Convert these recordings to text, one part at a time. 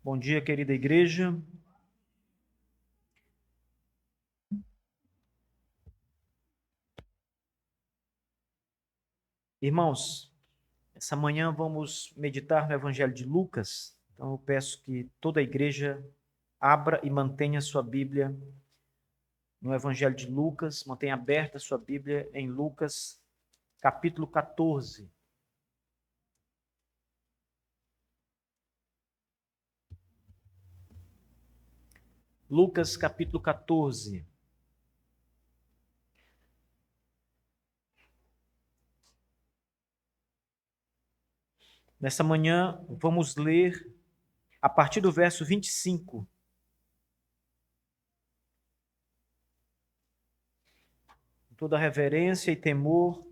Bom dia, querida igreja. Irmãos, essa manhã vamos meditar no Evangelho de Lucas. Então eu peço que toda a igreja abra e mantenha sua Bíblia no Evangelho de Lucas, mantenha aberta sua Bíblia em Lucas, capítulo 14. Lucas, capítulo 14. Nessa manhã vamos ler a partir do verso 25. Com toda reverência e temor,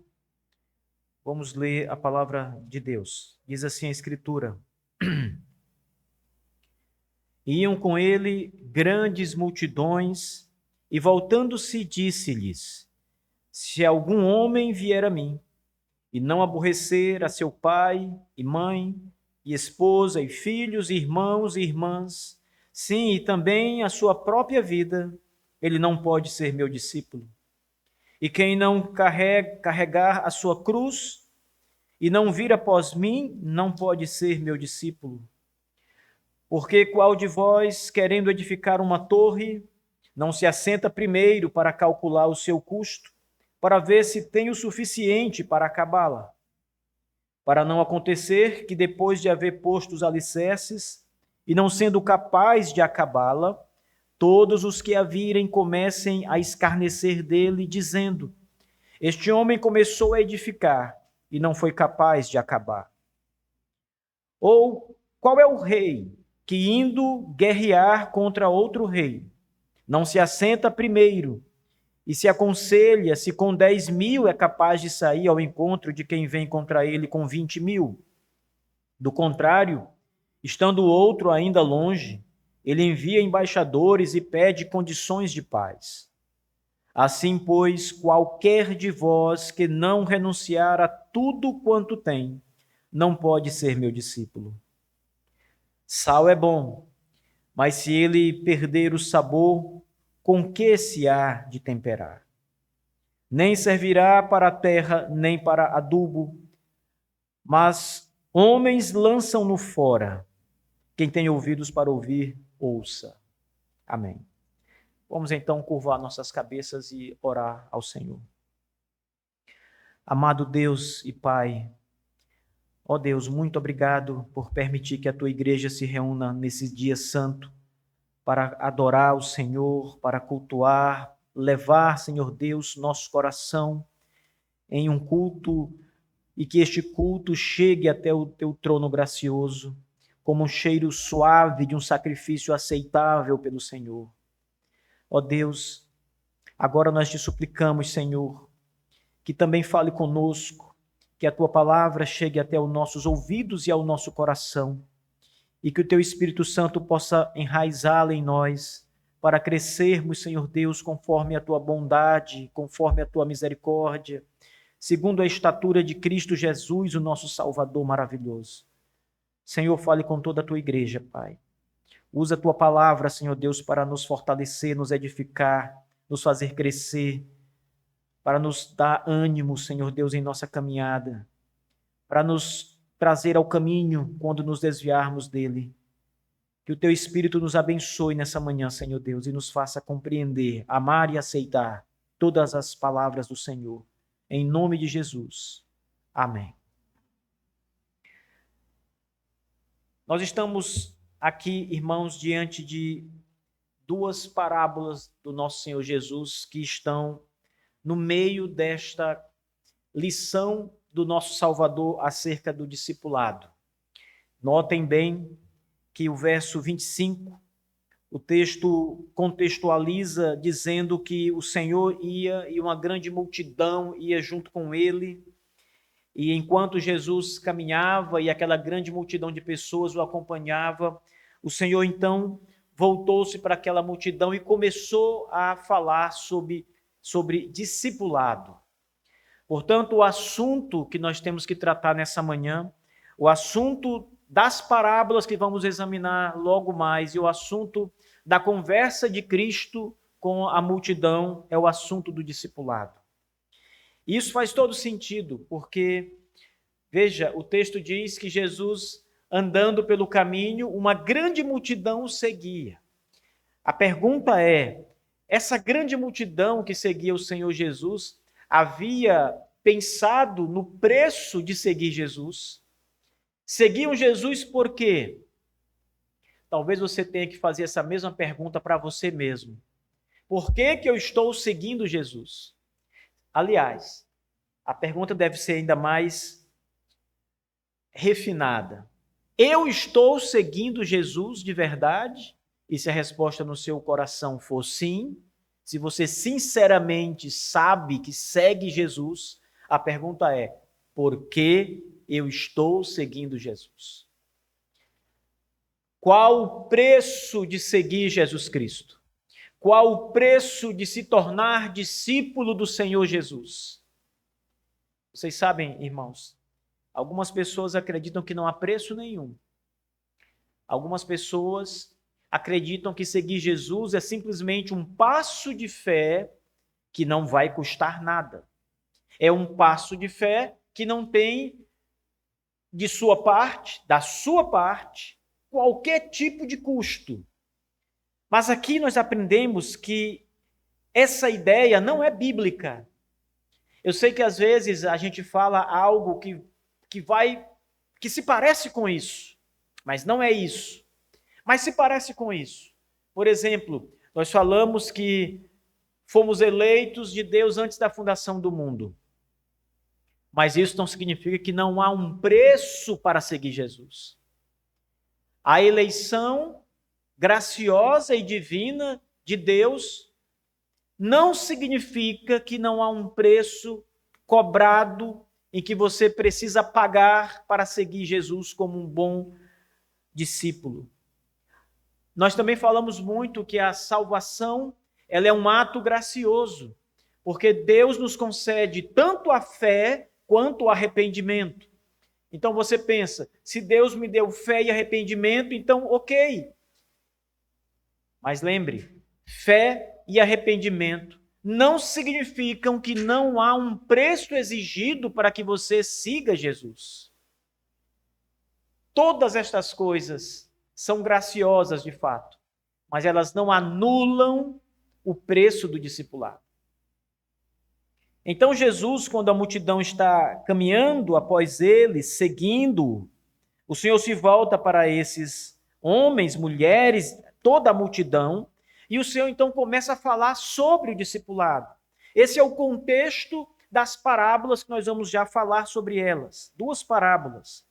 vamos ler a palavra de Deus. Diz assim a Escritura: Iam com ele grandes multidões, e voltando-se disse-lhes: Se algum homem vier a mim, e não aborrecer a seu pai e mãe, e esposa e filhos, e irmãos e irmãs, sim, e também a sua própria vida, ele não pode ser meu discípulo. E quem não carregar a sua cruz e não vir após mim, não pode ser meu discípulo. Porque qual de vós, querendo edificar uma torre, não se assenta primeiro para calcular o seu custo, para ver se tem o suficiente para acabá-la? Para não acontecer que, depois de haver posto os alicerces, e não sendo capaz de acabá-la, todos os que a virem comecem a escarnecer dele, dizendo: Este homem começou a edificar e não foi capaz de acabar. Ou qual é o rei que, indo guerrear contra outro rei, não se assenta primeiro e se aconselha se com 10.000 é capaz de sair ao encontro de quem vem contra ele com 20.000? Do contrário, estando o outro ainda longe, ele envia embaixadores e pede condições de paz. Assim, pois, qualquer de vós que não renunciar a tudo quanto tem, não pode ser meu discípulo. Sal é bom, mas se ele perder o sabor, com que se há de temperar? Nem servirá para a terra, nem para adubo, mas homens lançam-no fora. Quem tem ouvidos para ouvir, ouça. Amém. Vamos então curvar nossas cabeças e orar ao Senhor. Amado Deus e Pai, ó Deus, muito obrigado por permitir que a tua igreja se reúna nesse dia santo para adorar o Senhor, para cultuar, levar, Senhor Deus, nosso coração em um culto e que este culto chegue até o teu trono gracioso, como um cheiro suave de um sacrifício aceitável pelo Senhor. Ó Deus, agora nós te suplicamos, Senhor, que também fale conosco, que a tua palavra chegue até os nossos ouvidos e ao nosso coração, e que o teu Espírito Santo possa enraizá-la em nós, para crescermos, Senhor Deus, conforme a tua bondade, conforme a tua misericórdia, segundo a estatura de Cristo Jesus, o nosso Salvador maravilhoso. Senhor, fale com toda a tua igreja, Pai. Usa a tua palavra, Senhor Deus, para nos fortalecer, nos edificar, nos fazer crescer, para nos dar ânimo, Senhor Deus, em nossa caminhada, para nos trazer ao caminho quando nos desviarmos dele. Que o teu Espírito nos abençoe nessa manhã, Senhor Deus, e nos faça compreender, amar e aceitar todas as palavras do Senhor. Em nome de Jesus. Amém. Nós estamos aqui, irmãos, diante de duas parábolas do nosso Senhor Jesus que estão no meio desta lição do nosso Salvador acerca do discipulado. Notem bem que o verso 25, o texto contextualiza dizendo que o Senhor ia e uma grande multidão ia junto com ele, e enquanto Jesus caminhava e aquela grande multidão de pessoas o acompanhava, o Senhor então voltou-se para aquela multidão e começou a falar sobre discipulado. Portanto, o assunto que nós temos que tratar nessa manhã, o assunto das parábolas que vamos examinar logo mais, e o assunto da conversa de Cristo com a multidão é o assunto do discipulado. Isso faz todo sentido, porque, veja, o texto diz que Jesus, andando pelo caminho, uma grande multidão o seguia. A pergunta é, essa grande multidão que seguia o Senhor Jesus havia pensado no preço de seguir Jesus? Seguiam Jesus por quê? Talvez você tenha que fazer essa mesma pergunta para você mesmo. Por que que eu estou seguindo Jesus? Aliás, a pergunta deve ser ainda mais refinada. Eu estou seguindo Jesus de verdade? E se a resposta no seu coração for sim, se você sinceramente sabe que segue Jesus, a pergunta é: por que eu estou seguindo Jesus? Qual o preço de seguir Jesus Cristo? Qual o preço de se tornar discípulo do Senhor Jesus? Vocês sabem, irmãos, algumas pessoas acreditam que não há preço nenhum. Algumas pessoas acreditam que seguir Jesus é simplesmente um passo de fé que não vai custar nada. É um passo de fé que não tem de sua parte, da sua parte, qualquer tipo de custo. Mas aqui nós aprendemos que essa ideia não é bíblica. Eu sei que às vezes a gente fala algo que se parece com isso, mas não é isso. Mas se parece com isso. Por exemplo, nós falamos que fomos eleitos de Deus antes da fundação do mundo. Mas isso não significa que não há um preço para seguir Jesus. A eleição graciosa e divina de Deus não significa que não há um preço cobrado em que você precisa pagar para seguir Jesus como um bom discípulo. Nós também falamos muito que a salvação, ela é um ato gracioso, porque Deus nos concede tanto a fé quanto o arrependimento. Então você pensa, se Deus me deu fé e arrependimento, então ok. Mas lembre, fé e arrependimento não significam que não há um preço exigido para que você siga Jesus. Todas estas coisas são graciosas de fato, mas elas não anulam o preço do discipulado. Então Jesus, quando a multidão está caminhando após ele, seguindo, o Senhor se volta para esses homens, mulheres, toda a multidão, e o Senhor então começa a falar sobre o discipulado. Esse é o contexto das parábolas que nós vamos já falar sobre elas. 2 parábolas.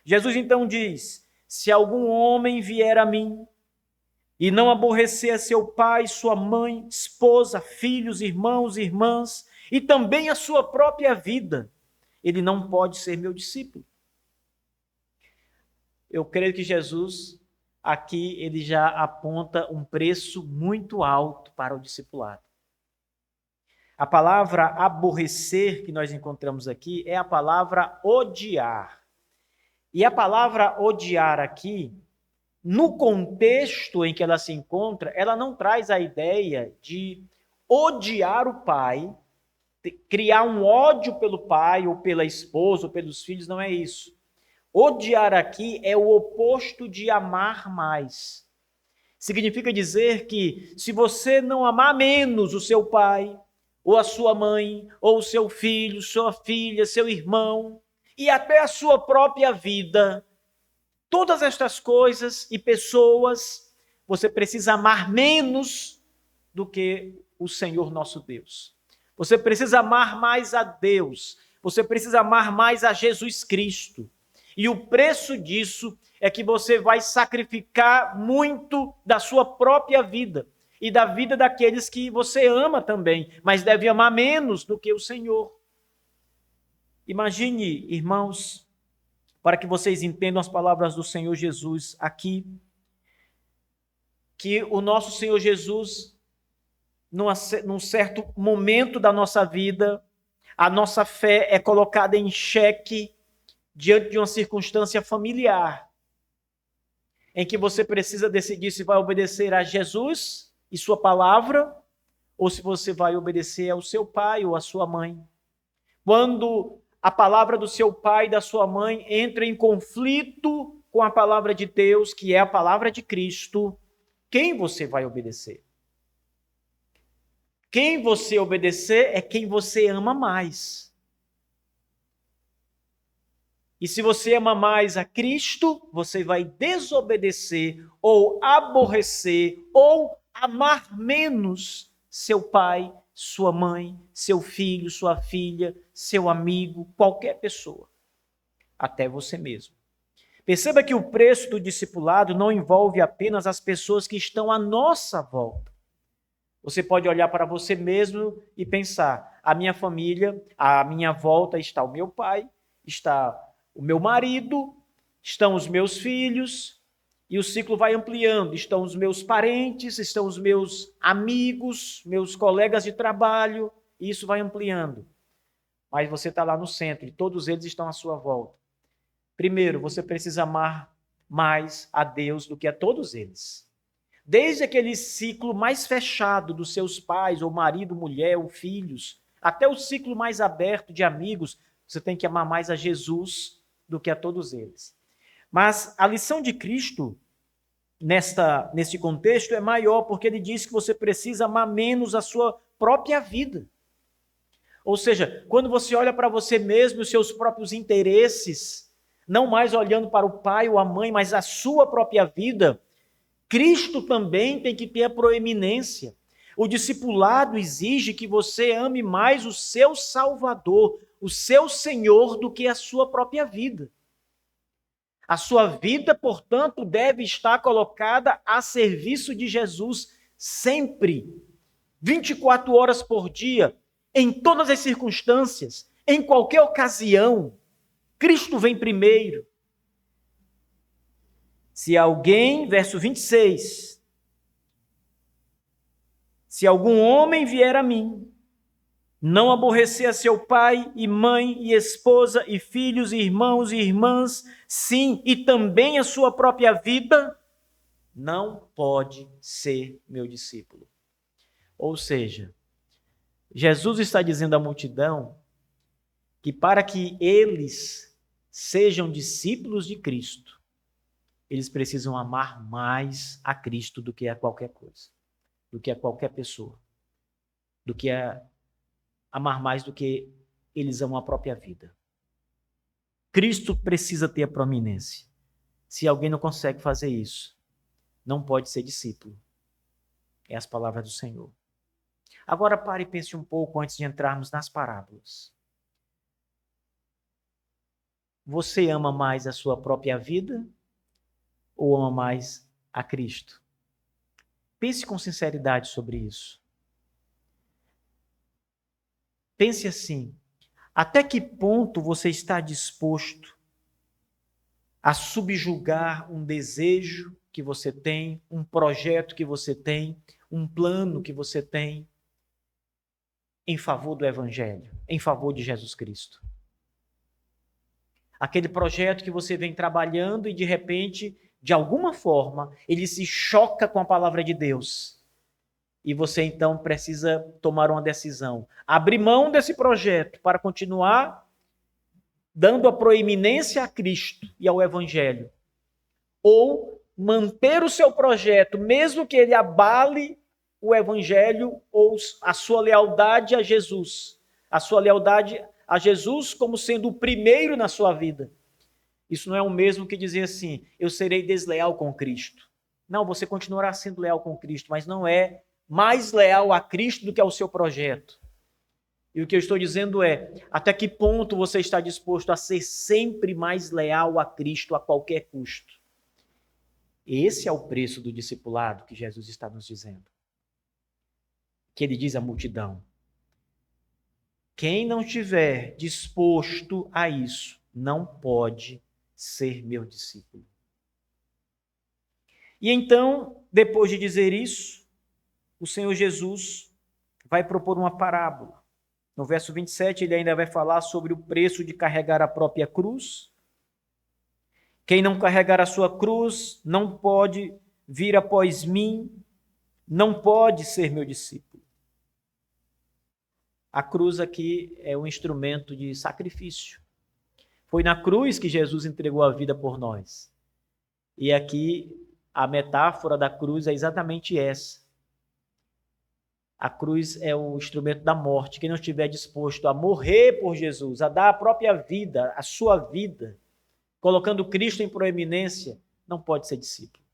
Jesus então diz: se algum homem vier a mim e não aborrecer a seu pai, sua mãe, esposa, filhos, irmãos, irmãs, e também a sua própria vida, ele não pode ser meu discípulo. Eu creio que Jesus, aqui, ele já aponta um preço muito alto para o discipulado. A palavra aborrecer que nós encontramos aqui é a palavra odiar. E a palavra odiar aqui, no contexto em que ela se encontra, ela não traz a ideia de odiar o pai, criar um ódio pelo pai, ou pela esposa, ou pelos filhos, não é isso. Odiar aqui é o oposto de amar mais. Significa dizer que se você não amar menos o seu pai, ou a sua mãe, ou o seu filho, sua filha, seu irmão, e até a sua própria vida, todas estas coisas e pessoas, você precisa amar menos do que o Senhor nosso Deus. Você precisa amar mais a Deus. Você precisa amar mais a Jesus Cristo. E o preço disso é que você vai sacrificar muito da sua própria vida e da vida daqueles que você ama também, mas deve amar menos do que o Senhor. Imagine, irmãos, para que vocês entendam as palavras do Senhor Jesus aqui, que o nosso Senhor Jesus, num certo momento da nossa vida, a nossa fé é colocada em xeque diante de uma circunstância familiar. em que você precisa decidir se vai obedecer a Jesus e sua palavra, ou se você vai obedecer ao seu pai ou à sua mãe. Quando a palavra do seu pai e da sua mãe entra em conflito com a palavra de Deus, que é a palavra de Cristo, quem você vai obedecer? Quem você obedecer é quem você ama mais. E se você ama mais a Cristo, você vai desobedecer ou aborrecer ou amar menos seu pai, sua mãe, seu filho, sua filha, seu amigo, qualquer pessoa, até você mesmo. Perceba que o preço do discipulado não envolve apenas as pessoas que estão à nossa volta. Você pode olhar para você mesmo e pensar: a minha família, à minha volta está o meu pai, está o meu marido, estão os meus filhos, e o ciclo vai ampliando. Estão os meus parentes, estão os meus amigos, meus colegas de trabalho, e isso vai ampliando. Mas você está lá no centro e todos eles estão à sua volta. Primeiro, você precisa amar mais a Deus do que a todos eles. Desde aquele ciclo mais fechado dos seus pais, ou marido, mulher, ou filhos, até o ciclo mais aberto de amigos, você tem que amar mais a Jesus do que a todos eles. Mas a lição de Cristo, neste contexto, é maior, porque ele diz que você precisa amar menos a sua própria vida. Ou seja, quando você olha para você mesmo e os seus próprios interesses, não mais olhando para o pai ou a mãe, mas a sua própria vida, Cristo também tem que ter a proeminência. O discipulado exige que você ame mais o seu Salvador, o seu Senhor, do que a sua própria vida. A sua vida, portanto, deve estar colocada a serviço de Jesus sempre, 24 horas por dia, em todas as circunstâncias, em qualquer ocasião. Cristo vem primeiro. Se alguém, verso 26, se algum homem vier a mim, não aborrecer a seu pai e mãe e esposa e filhos e irmãos e irmãs, sim, e também a sua própria vida, não pode ser meu discípulo. Ou seja, Jesus está dizendo à multidão que para que eles sejam discípulos de Cristo, eles precisam amar mais a Cristo do que a qualquer coisa, do que a qualquer pessoa, do que amar mais do que eles amam a própria vida. Cristo precisa ter a proeminência. Se alguém não consegue fazer isso, não pode ser discípulo. É as palavras do Senhor. Agora pare e pense um pouco antes de entrarmos nas parábolas. Você ama mais a sua própria vida ou ama mais a Cristo? Pense com sinceridade sobre isso. Pense assim: até que ponto você está disposto a subjugar um desejo que você tem, um projeto que você tem, um plano que você tem, em favor do Evangelho, em favor de Jesus Cristo? Aquele projeto que você vem trabalhando e de repente, de alguma forma, ele se choca com a palavra de Deus. E você então precisa tomar uma decisão. Abrir mão desse projeto para continuar dando a proeminência a Cristo e ao Evangelho. Ou manter o seu projeto, mesmo que ele abale o Evangelho ou a sua lealdade a Jesus. A sua lealdade a Jesus como sendo o primeiro na sua vida. Isso não é o mesmo que dizer assim: eu serei desleal com Cristo. Não, você continuará sendo leal com Cristo, mas não é mais leal a Cristo do que ao seu projeto. E o que eu estou dizendo é: até que ponto você está disposto a ser sempre mais leal a Cristo a qualquer custo? Esse é o preço do discipulado que Jesus está nos dizendo. Que ele diz à multidão: quem não estiver disposto a isso, não pode ser meu discípulo. E então, depois de dizer isso, o Senhor Jesus vai propor uma parábola. No verso 27, ele ainda vai falar sobre o preço de carregar a própria cruz. Quem não carregar a sua cruz não pode vir após mim, não pode ser meu discípulo. A cruz aqui é um instrumento de sacrifício. Foi na cruz que Jesus entregou a vida por nós. E aqui a metáfora da cruz é exatamente essa. A cruz é o instrumento da morte. Quem não estiver disposto a morrer por Jesus, a dar a própria vida, a sua vida, colocando Cristo em proeminência, não pode ser discípulo.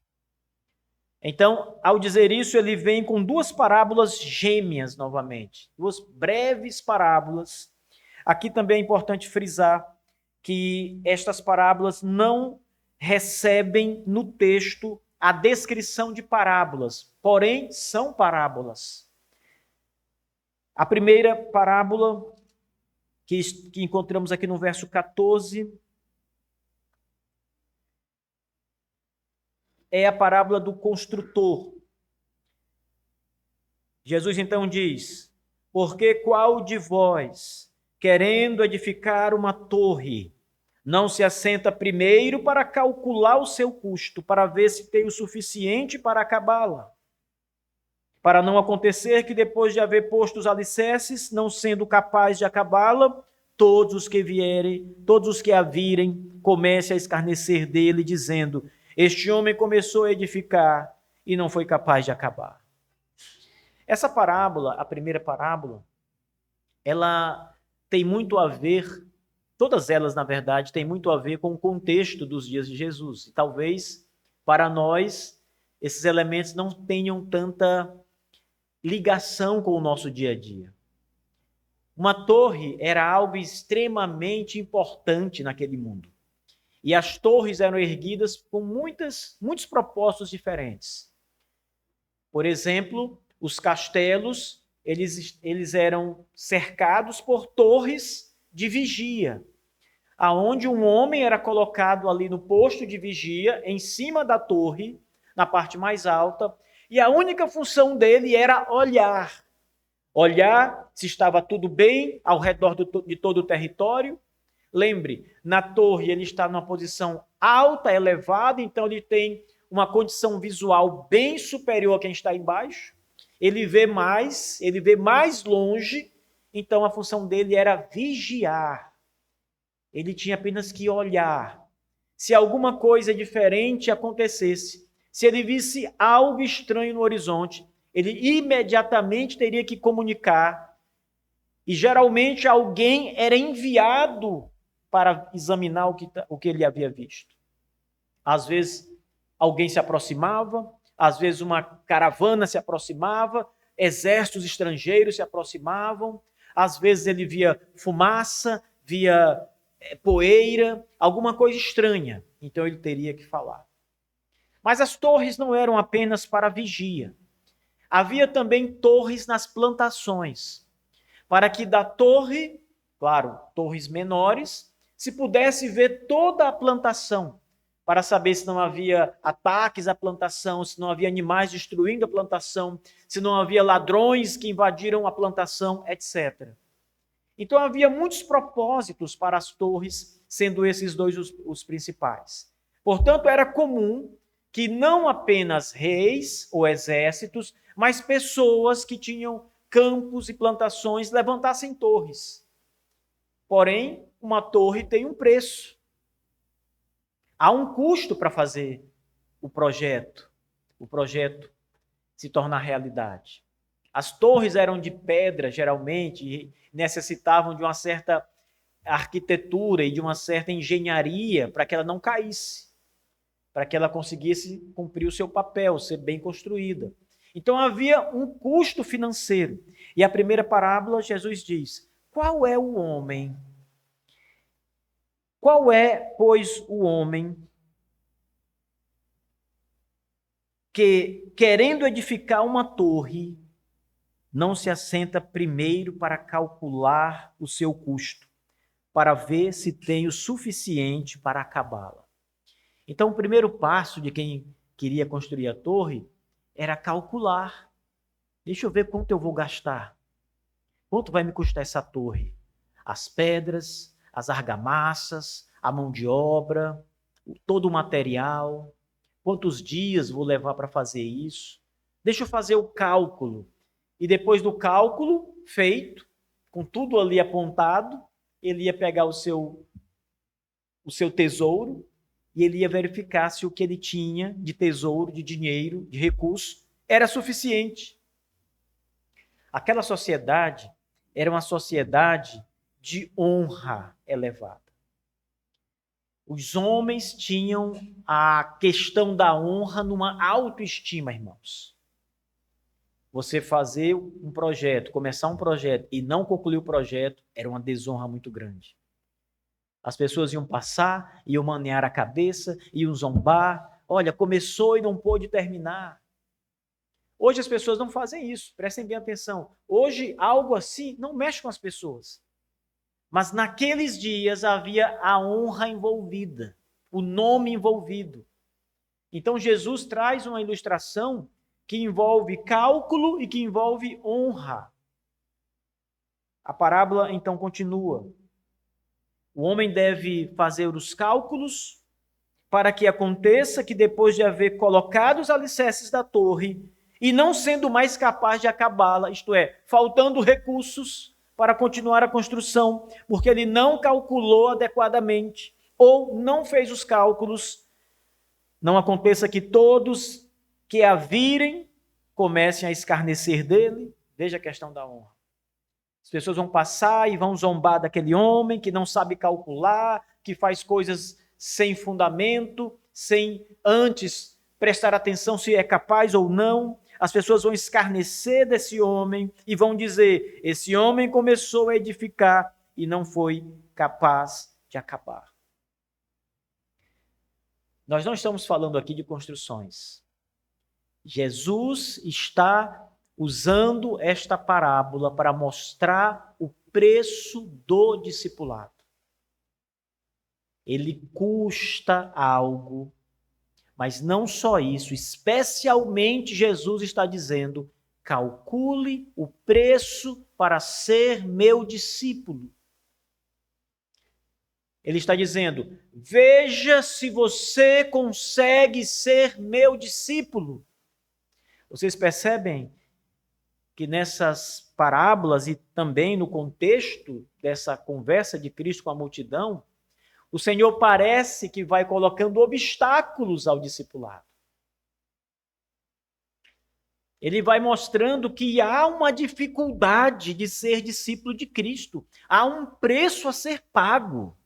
Então, ao dizer isso, ele vem com duas parábolas gêmeas novamente, duas breves parábolas. Aqui também é importante frisar que estas parábolas não recebem no texto a descrição de parábolas, porém são parábolas. A primeira parábola que encontramos aqui no verso 14 é a parábola do construtor. Jesus então diz: porque qual de vós, querendo edificar uma torre, não se assenta primeiro para calcular o seu custo, para ver se tem o suficiente para acabá-la? Para não acontecer que depois de haver posto os alicerces, não sendo capaz de acabá-la, todos os que a virem, comecem a escarnecer dele, dizendo: este homem começou a edificar e não foi capaz de acabar. Essa parábola, a primeira parábola, ela tem muito a ver, todas elas, na verdade, têm muito a ver com o contexto dos dias de Jesus. E talvez, para nós, esses elementos não tenham tanta ligação com o nosso dia a dia. Uma torre era algo extremamente importante naquele mundo. E as torres eram erguidas com muitos propósitos diferentes. Por exemplo, os castelos, eles eram cercados por torres de vigia, aonde um homem era colocado ali no posto de vigia, em cima da torre, na parte mais alta, e a única função dele era olhar se estava tudo bem ao redor de todo o território. Lembre, na torre ele está numa posição alta, elevada, então ele tem uma condição visual bem superior a quem está embaixo. Ele vê mais longe, então a função dele era vigiar. Ele tinha apenas que olhar. Se alguma coisa diferente acontecesse, se ele visse algo estranho no horizonte, ele imediatamente teria que comunicar. E geralmente alguém era enviado para examinar o que ele havia visto. Às vezes alguém se aproximava, às vezes uma caravana se aproximava, exércitos estrangeiros se aproximavam, às vezes ele via fumaça, via poeira, alguma coisa estranha, então ele teria que falar. Mas as torres não eram apenas para vigia. Havia também torres nas plantações, para que da torre, claro, torres menores, se pudesse ver toda a plantação, para saber se não havia ataques à plantação, se não havia animais destruindo a plantação, se não havia ladrões que invadiram a plantação, etc. Então havia muitos propósitos para as torres, sendo esses dois os principais. Portanto, era comum que não apenas reis ou exércitos, mas pessoas que tinham campos e plantações levantassem torres. Porém, uma torre tem um preço. Há um custo para fazer o projeto se tornar realidade. As torres eram de pedra, geralmente, e necessitavam de uma certa arquitetura e de uma certa engenharia para que ela não caísse, para que ela conseguisse cumprir o seu papel, ser bem construída. Então havia um custo financeiro. E a primeira parábola, Jesus diz: qual é o homem? Qual é, pois, o homem que, querendo edificar uma torre, não se assenta primeiro para calcular o seu custo, para ver se tem o suficiente para acabá-la? Então, o primeiro passo de quem queria construir a torre era calcular. Deixa eu ver quanto eu vou gastar. Quanto vai me custar essa torre? As pedras, as argamassas, a mão de obra, todo o material, quantos dias vou levar para fazer isso. Deixa eu fazer o cálculo. E depois do cálculo feito, com tudo ali apontado, ele ia pegar o seu tesouro e ele ia verificar se o que ele tinha de tesouro, de dinheiro, de recurso, era suficiente. Aquela sociedade era uma sociedade de honra elevada. Os homens tinham a questão da honra numa autoestima, irmãos. Você fazer um projeto, começar um projeto e não concluir o projeto, era uma desonra muito grande. As pessoas iam passar, iam manear a cabeça, iam zombar. Olha, começou e não pôde terminar. Hoje as pessoas não fazem isso, prestem bem atenção. Hoje algo assim não mexe com as pessoas. Mas naqueles dias havia a honra envolvida, o nome envolvido. Então Jesus traz uma ilustração que envolve cálculo e que envolve honra. A parábola então continua. O homem deve fazer os cálculos para que aconteça que depois de haver colocado os alicerces da torre e não sendo mais capaz de acabá-la, isto é, faltando recursos para continuar a construção, porque ele não calculou adequadamente ou não fez os cálculos, não aconteça que todos que a virem comecem a escarnecer dele. Veja a questão da honra. As pessoas vão passar e vão zombar daquele homem que não sabe calcular, que faz coisas sem fundamento, sem antes prestar atenção se é capaz ou não. As pessoas vão escarnecer desse homem e vão dizer: esse homem começou a edificar e não foi capaz de acabar. Nós não estamos falando aqui de construções. Jesus está usando esta parábola para mostrar o preço do discipulado. Ele custa algo, mas não só isso, especialmente Jesus está dizendo: calcule o preço para ser meu discípulo. Ele está dizendo: veja se você consegue ser meu discípulo. Vocês percebem que nessas parábolas e também no contexto dessa conversa de Cristo com a multidão, o Senhor parece que vai colocando obstáculos ao discipulado. Ele vai mostrando que há uma dificuldade de ser discípulo de Cristo. Há um preço a ser pago.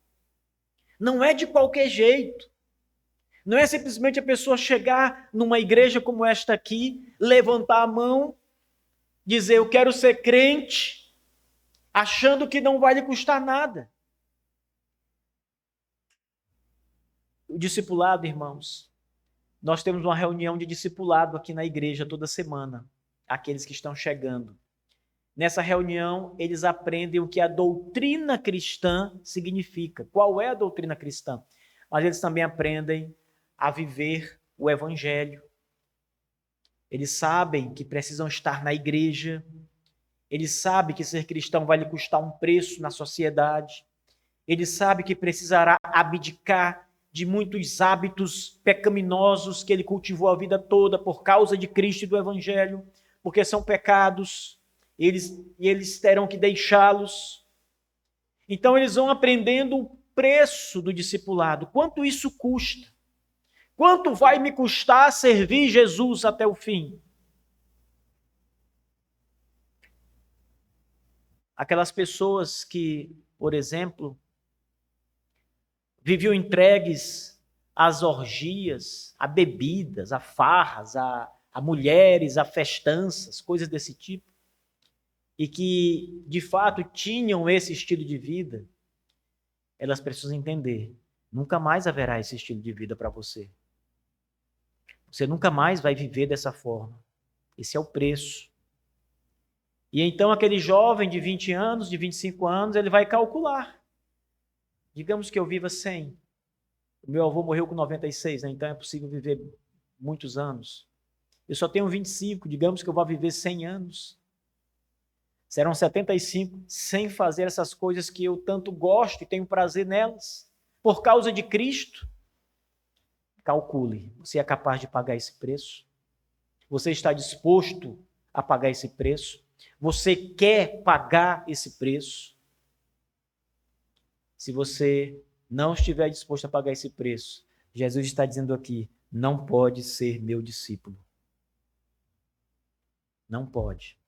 Não é de qualquer jeito. Não é simplesmente a pessoa chegar numa igreja como esta aqui, levantar a mão, dizer eu quero ser crente, achando que não vai lhe custar nada. O discipulado, irmãos, nós temos uma reunião de discipulado aqui na igreja toda semana, aqueles que estão chegando. Nessa reunião, eles aprendem o que a doutrina cristã significa. Qual é a doutrina cristã? Mas eles também aprendem a viver o evangelho. Eles sabem que precisam estar na igreja. Eles sabem que ser cristão vai lhe custar um preço na sociedade. Eles sabem que precisará abdicar de muitos hábitos pecaminosos que ele cultivou a vida toda por causa de Cristo e do evangelho, porque são pecados. Eles terão que deixá-los. Então eles vão aprendendo o preço do discipulado. Quanto isso custa? Quanto vai me custar servir Jesus até o fim? Aquelas pessoas que, por exemplo, viviam entregues às orgias, a bebidas, a farras, a mulheres, a festanças, coisas desse tipo, e que, de fato, tinham esse estilo de vida, elas precisam entender, nunca mais haverá esse estilo de vida para você. Você nunca mais vai viver dessa forma. Esse é o preço. E então aquele jovem de 20 anos, de 25 anos, ele vai calcular. Digamos que eu viva 100. O meu avô morreu com 96, né? Então é possível viver muitos anos. Eu só tenho 25, digamos que eu vou viver 100 anos. Serão 75 sem fazer essas coisas que eu tanto gosto e tenho prazer nelas, por causa de Cristo. Calcule, você é capaz de pagar esse preço? Você está disposto a pagar esse preço? Você quer pagar esse preço? Se você não estiver disposto a pagar esse preço, Jesus está dizendo aqui, não pode ser meu discípulo. Não pode.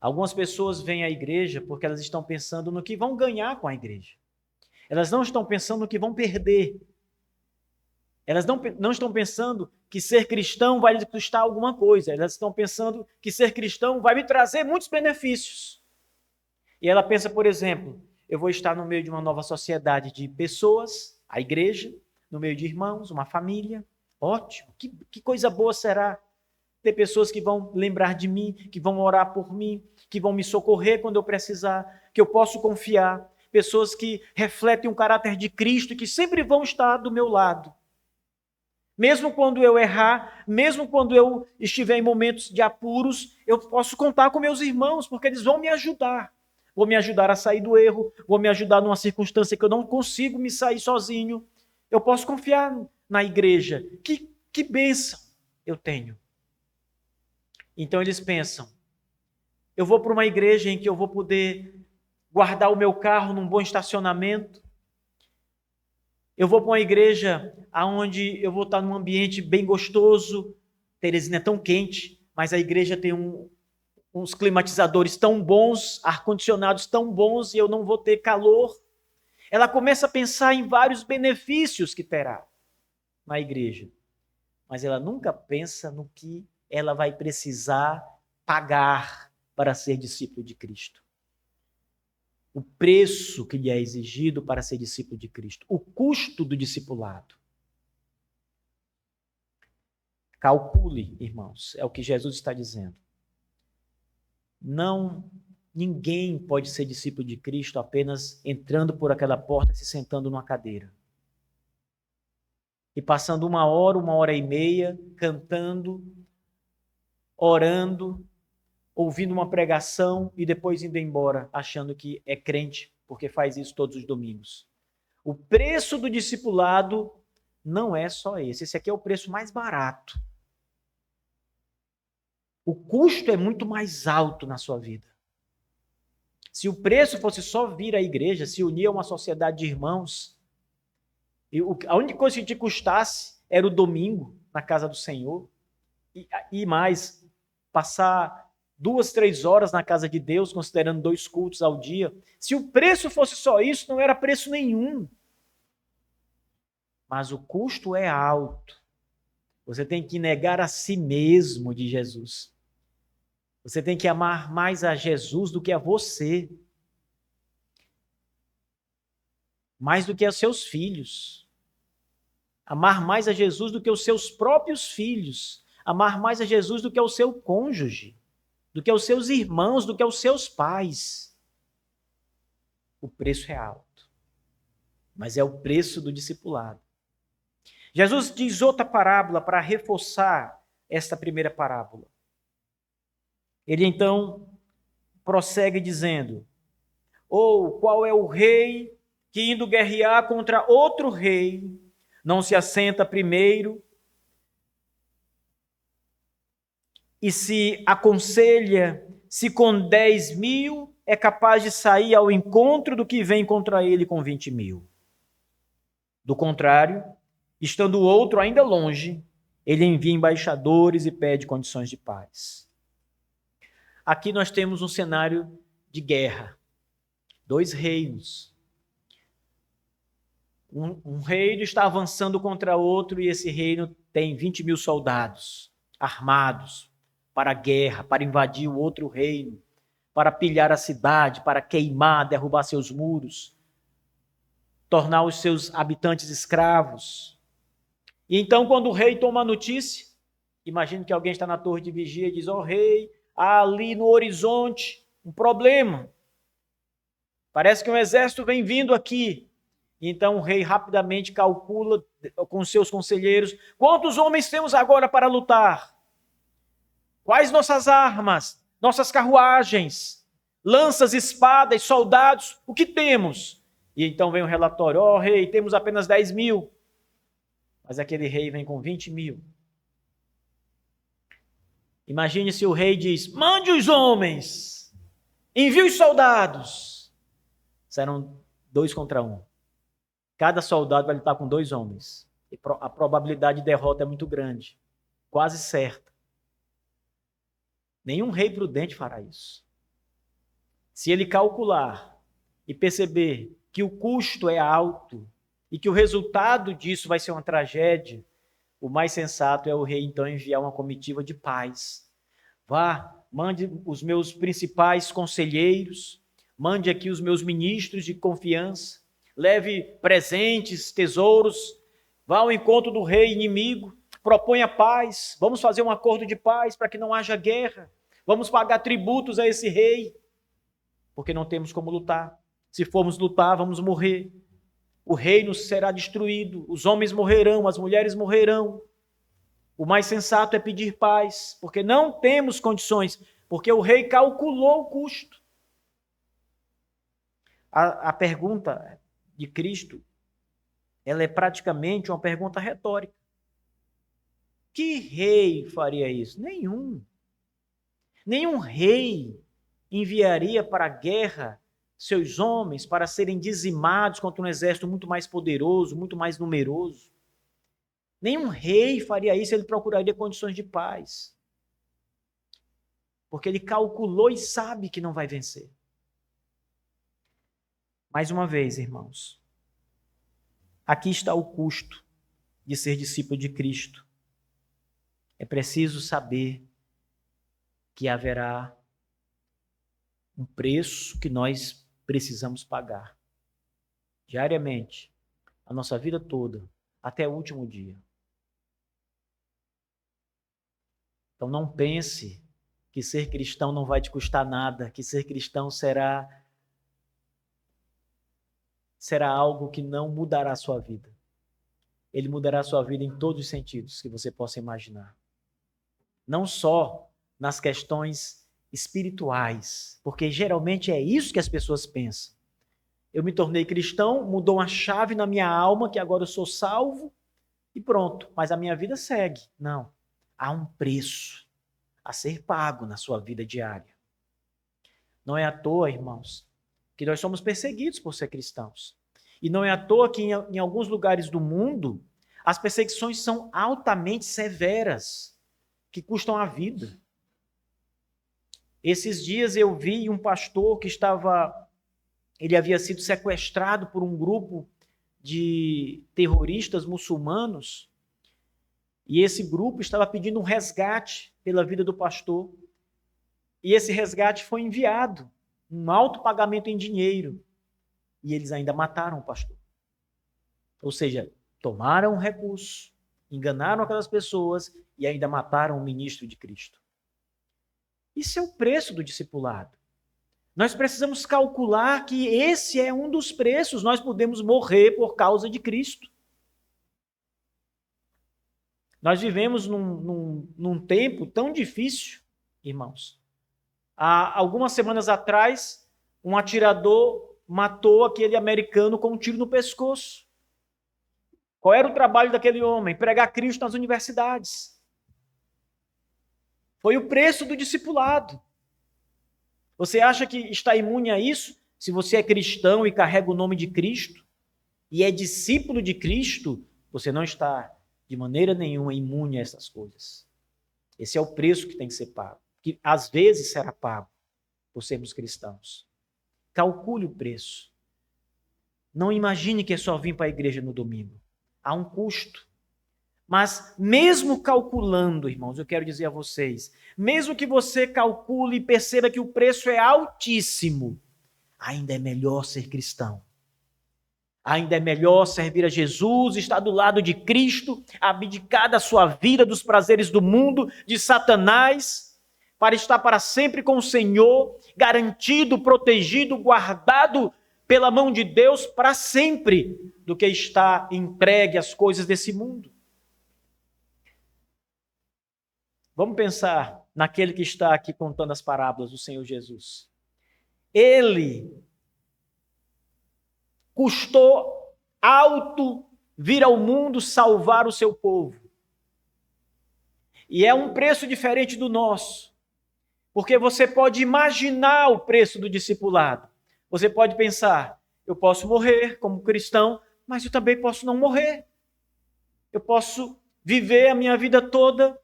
Algumas pessoas vêm à igreja porque elas estão pensando no que vão ganhar com a igreja. Elas não estão pensando no que vão perder. Elas não estão pensando que ser cristão vai lhes custar alguma coisa. Elas estão pensando que ser cristão vai me trazer muitos benefícios. E ela pensa, por exemplo, eu vou estar no meio de uma nova sociedade de pessoas, a igreja, no meio de irmãos, uma família. Ótimo, que coisa boa será ter pessoas que vão lembrar de mim, que vão orar por mim, que vão me socorrer quando eu precisar, que eu posso confiar. Pessoas que refletem o caráter de Cristo e que sempre vão estar do meu lado. Mesmo quando eu errar, mesmo quando eu estiver em momentos de apuros, eu posso contar com meus irmãos, porque eles vão me ajudar. Vão me ajudar a sair do erro, vão me ajudar numa circunstância que eu não consigo me sair sozinho. Eu posso confiar na igreja. Que bênção eu tenho. Então eles pensam, eu vou para uma igreja em que eu vou poder guardar o meu carro num bom estacionamento. Eu vou para uma igreja onde eu vou estar num ambiente bem gostoso. Teresina é tão quente, mas a igreja tem uns climatizadores tão bons, ar-condicionados tão bons, e eu não vou ter calor. Ela começa a pensar em vários benefícios que terá na igreja. Mas ela nunca pensa no que ela vai precisar pagar para ser discípulo de Cristo. O preço que lhe é exigido para ser discípulo de Cristo. O custo do discipulado. Calcule, irmãos, é o que Jesus está dizendo. Ninguém pode ser discípulo de Cristo apenas entrando por aquela porta e se sentando numa cadeira. E passando 1 hora, 1 hora e meia, cantando, orando, ouvindo uma pregação e depois indo embora, achando que é crente, porque faz isso todos os domingos. O preço do discipulado não é só esse. Esse aqui é o preço mais barato. O custo é muito mais alto na sua vida. Se o preço fosse só vir à igreja, se unir a uma sociedade de irmãos, a única coisa que te custasse era o domingo na casa do Senhor, e mais, passar 2, 3 horas na casa de Deus, considerando 2 cultos ao dia. Se o preço fosse só isso, não era preço nenhum. Mas o custo é alto. Você tem que negar a si mesmo de Jesus. Você tem que amar mais a Jesus do que a você. Mais do que aos seus filhos. Amar mais a Jesus do que os seus próprios filhos. Amar mais a Jesus do que ao seu cônjuge. Do que aos seus irmãos, do que aos seus pais. O preço é alto. Mas é o preço do discipulado. Jesus diz outra parábola para reforçar esta primeira parábola. Ele então prossegue dizendo, qual é o rei que indo guerrear contra outro rei, não se assenta primeiro e se aconselha se com 10.000 é capaz de sair ao encontro do que vem contra ele com 20.000. Do contrário, estando o outro ainda longe, ele envia embaixadores e pede condições de paz. Aqui nós temos um cenário de guerra. 2 reinos. Um reino está avançando contra outro e esse reino tem 20.000 soldados armados para a guerra, para invadir o outro reino, para pilhar a cidade, para queimar, derrubar seus muros, tornar os seus habitantes escravos. E então, quando o rei toma a notícia, imagine que alguém está na torre de vigia e diz, rei, há ali no horizonte um problema. Parece que um exército vem vindo aqui. Então o rei rapidamente calcula com seus conselheiros, quantos homens temos agora para lutar? Quais nossas armas, nossas carruagens, lanças, espadas, soldados, o que temos? E então vem o relatório, rei, temos apenas 10.000. Mas aquele rei vem com 20 mil. Imagine se o rei diz: mande os homens, envie os soldados. Serão 2 contra 1. Cada soldado vai lutar com 2 homens. E a probabilidade de derrota é muito grande, quase certa. Nenhum rei prudente fará isso. Se ele calcular e perceber que o custo é alto e que o resultado disso vai ser uma tragédia, o mais sensato é o rei então enviar uma comitiva de paz. Vá, mande os meus principais conselheiros, mande aqui os meus ministros de confiança, leve presentes, tesouros, vá ao encontro do rei inimigo, proponha paz, vamos fazer um acordo de paz para que não haja guerra, vamos pagar tributos a esse rei, porque não temos como lutar. Se formos lutar, vamos morrer. O reino será destruído, os homens morrerão, as mulheres morrerão. O mais sensato é pedir paz, porque não temos condições, porque o rei calculou o custo. A pergunta de Cristo, ela é praticamente uma pergunta retórica. Que rei faria isso? Nenhum. Nenhum rei enviaria para a guerra seus homens para serem dizimados contra um exército muito mais poderoso, muito mais numeroso. Nenhum rei faria isso, ele procuraria condições de paz. Porque ele calculou e sabe que não vai vencer. Mais uma vez, irmãos, aqui está o custo de ser discípulo de Cristo. É preciso saber que haverá um preço que nós precisamos pagar diariamente, a nossa vida toda, até o último dia. Então não pense que ser cristão não vai te custar nada, que ser cristão será algo que não mudará a sua vida. Ele mudará a sua vida em todos os sentidos que você possa imaginar. Não só nas questões espirituais, porque geralmente é isso que as pessoas pensam. Eu me tornei cristão, mudou uma chave na minha alma, que agora eu sou salvo e pronto, mas a minha vida segue. Não, há um preço a ser pago na sua vida diária. Não é à toa, irmãos, que nós somos perseguidos por ser cristãos. E não é à toa que em alguns lugares do mundo as perseguições são altamente severas, que custam a vida. Esses dias eu vi um pastor que ele havia sido sequestrado por um grupo de terroristas muçulmanos, e esse grupo estava pedindo um resgate pela vida do pastor, e esse resgate foi enviado, um alto pagamento em dinheiro, e eles ainda mataram o pastor. Ou seja, tomaram o recurso, enganaram aquelas pessoas e ainda mataram o ministro de Cristo. Isso é o preço do discipulado. Nós precisamos calcular que esse é um dos preços. Nós podemos morrer por causa de Cristo. Nós vivemos num tempo tão difícil, irmãos. Há algumas semanas atrás, um atirador matou aquele americano com um tiro no pescoço. Qual era o trabalho daquele homem? Pregar Cristo nas universidades. Foi o preço do discipulado. Você acha que está imune a isso? Se você é cristão e carrega o nome de Cristo e é discípulo de Cristo, você não está de maneira nenhuma imune a essas coisas. Esse é o preço que tem que ser pago, que às vezes será pago por sermos cristãos. Calcule o preço. Não imagine que é só vir para a igreja no domingo. Há um custo. Mas mesmo calculando, irmãos, eu quero dizer a vocês, mesmo que você calcule e perceba que o preço é altíssimo, ainda é melhor ser cristão. Ainda é melhor servir a Jesus, estar do lado de Cristo, abdicar da sua vida, dos prazeres do mundo, de Satanás, para estar para sempre com o Senhor, garantido, protegido, guardado pela mão de Deus para sempre, do que estar entregue às coisas desse mundo. Vamos pensar naquele que está aqui contando as parábolas do Senhor Jesus. Ele custou alto vir ao mundo salvar o seu povo. E é um preço diferente do nosso, porque você pode imaginar o preço do discipulado. Você pode pensar, eu posso morrer como cristão, mas eu também posso não morrer. Eu posso viver a minha vida toda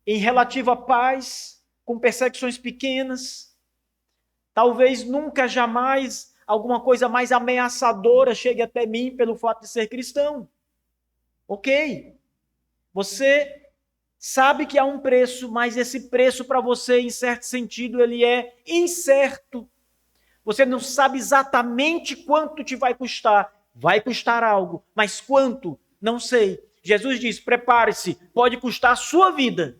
em relativa paz, com perseguições pequenas. Talvez nunca, jamais, alguma coisa mais ameaçadora chegue até mim pelo fato de ser cristão. Ok. Você sabe que há um preço, mas esse preço para você, em certo sentido, ele é incerto. Você não sabe exatamente quanto te vai custar. Vai custar algo, mas quanto? Não sei. Jesus diz, prepare-se, pode custar a sua vida.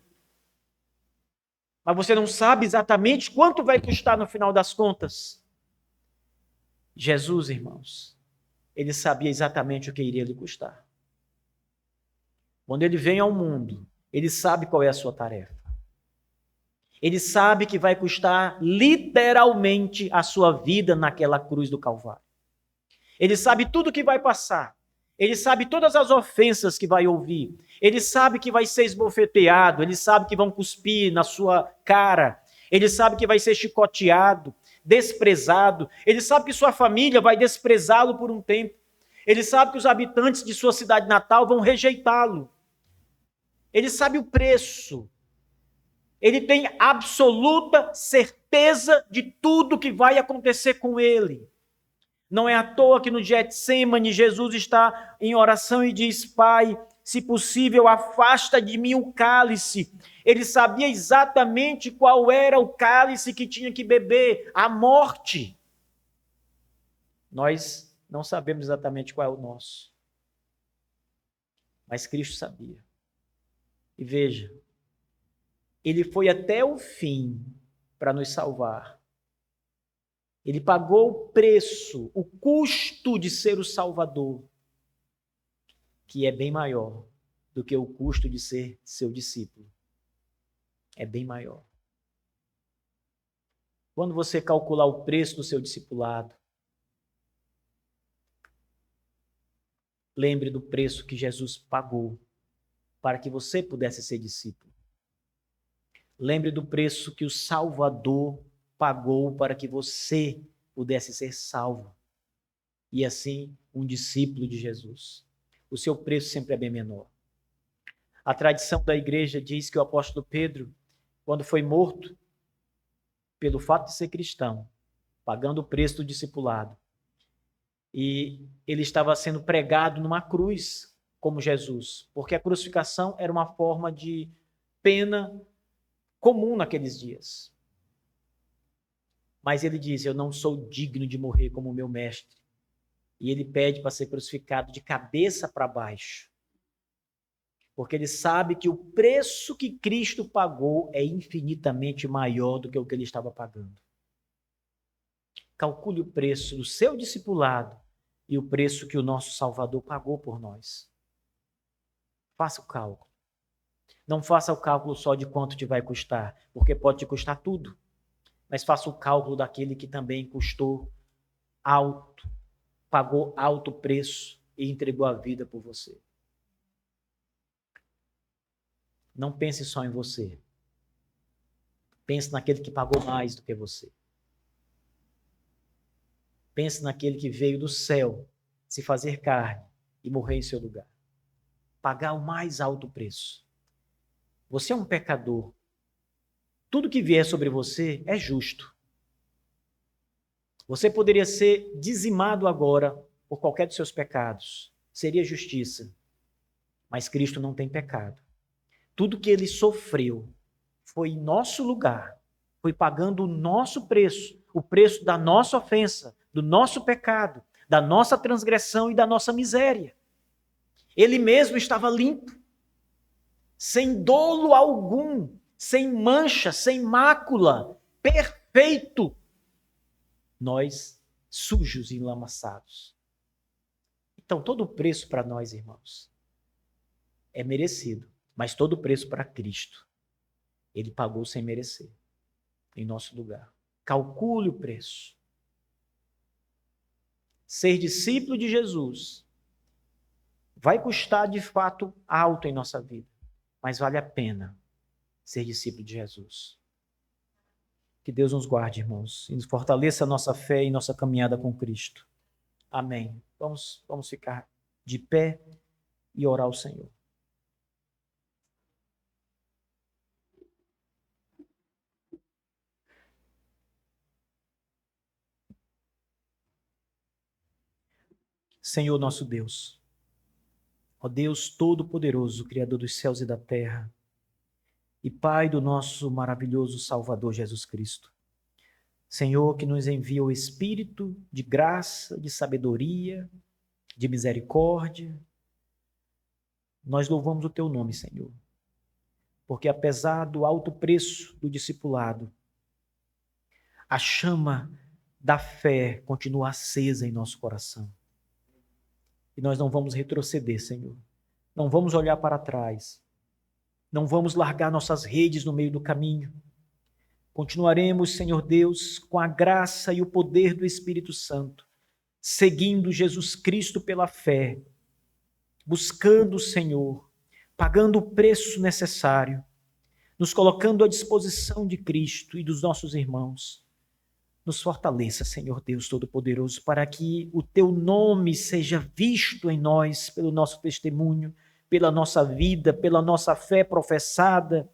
Mas você não sabe exatamente quanto vai custar no final das contas. Jesus, irmãos, ele sabia exatamente o que iria lhe custar. Quando ele vem ao mundo, ele sabe qual é a sua tarefa. Ele sabe que vai custar literalmente a sua vida naquela cruz do Calvário. Ele sabe tudo que vai passar. Ele sabe todas as ofensas que vai ouvir. Ele sabe que vai ser esbofeteado. Ele sabe que vão cuspir na sua cara. Ele sabe que vai ser chicoteado, desprezado. Ele sabe que sua família vai desprezá-lo por um tempo. Ele sabe que os habitantes de sua cidade natal vão rejeitá-lo. Ele sabe o preço. Ele tem absoluta certeza de tudo que vai acontecer com ele. Não é à toa que no Getsemane Jesus está em oração e diz, Pai, se possível, afasta de mim o cálice. Ele sabia exatamente qual era o cálice que tinha que beber, a morte. Nós não sabemos exatamente qual é o nosso. Mas Cristo sabia. E veja, ele foi até o fim para nos salvar. Ele pagou o preço, o custo de ser o Salvador, que é bem maior do que o custo de ser seu discípulo. É bem maior. Quando você calcular o preço do seu discipulado, lembre do preço que Jesus pagou para que você pudesse ser discípulo. Lembre do preço que o Salvador pagou para que você pudesse ser salvo. E assim, um discípulo de Jesus. O seu preço sempre é bem menor. A tradição da igreja diz que o apóstolo Pedro, quando foi morto, pelo fato de ser cristão, pagando o preço do discipulado, e ele estava sendo pregado numa cruz como Jesus, porque a crucificação era uma forma de pena comum naqueles dias. Mas ele diz, eu não sou digno de morrer como o meu mestre. E ele pede para ser crucificado de cabeça para baixo. Porque ele sabe que o preço que Cristo pagou é infinitamente maior do que o que ele estava pagando. Calcule o preço do seu discipulado e o preço que o nosso Salvador pagou por nós. Faça o cálculo. Não faça o cálculo só de quanto te vai custar, porque pode te custar tudo. Mas faça o cálculo daquele que também custou alto, pagou alto preço e entregou a vida por você. Não pense só em você. Pense naquele que pagou mais do que você. Pense naquele que veio do céu se fazer carne e morrer em seu lugar. Pagar o mais alto preço. Você é um pecador. Tudo que vier sobre você é justo. Você poderia ser dizimado agora por qualquer dos seus pecados. Seria justiça. Mas Cristo não tem pecado. Tudo que ele sofreu foi em nosso lugar. Foi pagando o nosso preço. O preço da nossa ofensa, do nosso pecado, da nossa transgressão e da nossa miséria. Ele mesmo estava limpo. Sem dolo algum. Sem mancha, sem mácula. Perfeito. Nós, sujos e enlamaçados. Então, todo o preço para nós, irmãos, é merecido, mas todo o preço para Cristo, ele pagou sem merecer, em nosso lugar. Calcule o preço. Ser discípulo de Jesus Vai custar de fato alto em nossa vida, mas vale a pena ser discípulo de Jesus. Que Deus nos guarde, irmãos, e nos fortaleça a nossa fé e nossa caminhada com Cristo. Amém. Vamos ficar de pé e orar ao Senhor. Senhor nosso Deus, ó Deus Todo-Poderoso, Criador dos céus e da terra, e Pai do nosso maravilhoso Salvador Jesus Cristo. Senhor, que nos envia o Espírito de graça, de sabedoria, de misericórdia. Nós louvamos o Teu nome, Senhor, porque apesar do alto preço do discipulado, a chama da fé continua acesa em nosso coração. E nós não vamos retroceder, Senhor. Não vamos olhar para trás. Não vamos largar nossas redes no meio do caminho. Continuaremos, Senhor Deus, com a graça e o poder do Espírito Santo, seguindo Jesus Cristo pela fé, buscando o Senhor, pagando o preço necessário, nos colocando à disposição de Cristo e dos nossos irmãos. Nos fortaleça, Senhor Deus Todo-Poderoso, para que o Teu nome seja visto em nós pelo nosso testemunho, pela nossa vida, pela nossa fé professada,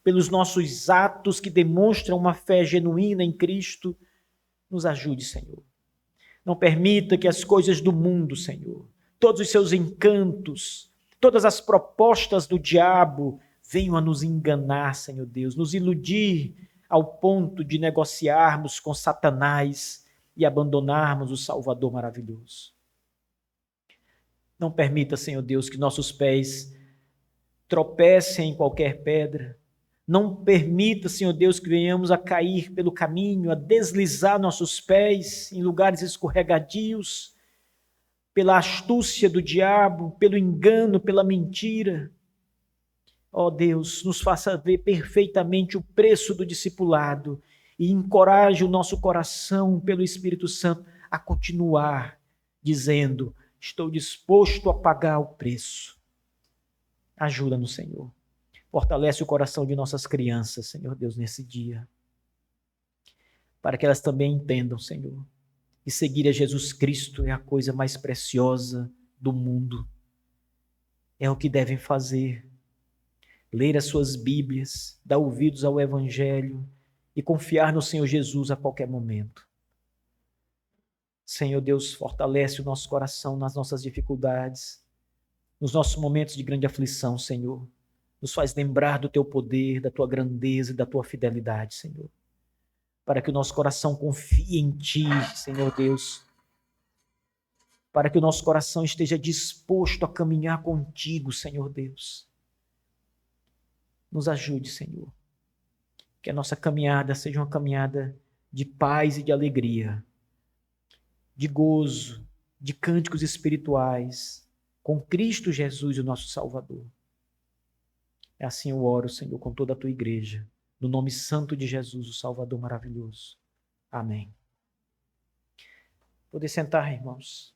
pelos nossos atos que demonstram uma fé genuína em Cristo. Nos ajude, Senhor. Não permita que as coisas do mundo, Senhor, todos os seus encantos, todas as propostas do diabo venham a nos enganar, Senhor Deus, nos iludir ao ponto de negociarmos com Satanás e abandonarmos o Salvador maravilhoso. Não permita, Senhor Deus, que nossos pés tropecem em qualquer pedra. Não permita, Senhor Deus, que venhamos a cair pelo caminho, a deslizar nossos pés em lugares escorregadios, pela astúcia do diabo, pelo engano, pela mentira. Ó Deus, nos faça ver perfeitamente o preço do discipulado e encoraje o nosso coração pelo Espírito Santo a continuar dizendo: estou disposto a pagar o preço. Ajuda-nos, Senhor. Fortalece o coração de nossas crianças, Senhor Deus, nesse dia, para que elas também entendam, Senhor, que seguir a Jesus Cristo é a coisa mais preciosa do mundo. É o que devem fazer. Ler as suas Bíblias, dar ouvidos ao Evangelho e confiar no Senhor Jesus a qualquer momento. Senhor Deus, fortalece o nosso coração nas nossas dificuldades, nos nossos momentos de grande aflição, Senhor. Nos faz lembrar do Teu poder, da Tua grandeza e da Tua fidelidade, Senhor. Para que o nosso coração confie em Ti, Senhor Deus. Para que o nosso coração esteja disposto a caminhar contigo, Senhor Deus. Nos ajude, Senhor. Que a nossa caminhada seja uma caminhada de paz e de alegria, de gozo, de cânticos espirituais, com Cristo Jesus, o nosso Salvador. É assim eu oro, Senhor, com toda a Tua igreja, no nome santo de Jesus, o Salvador maravilhoso. Amém. Poder sentar, irmãos.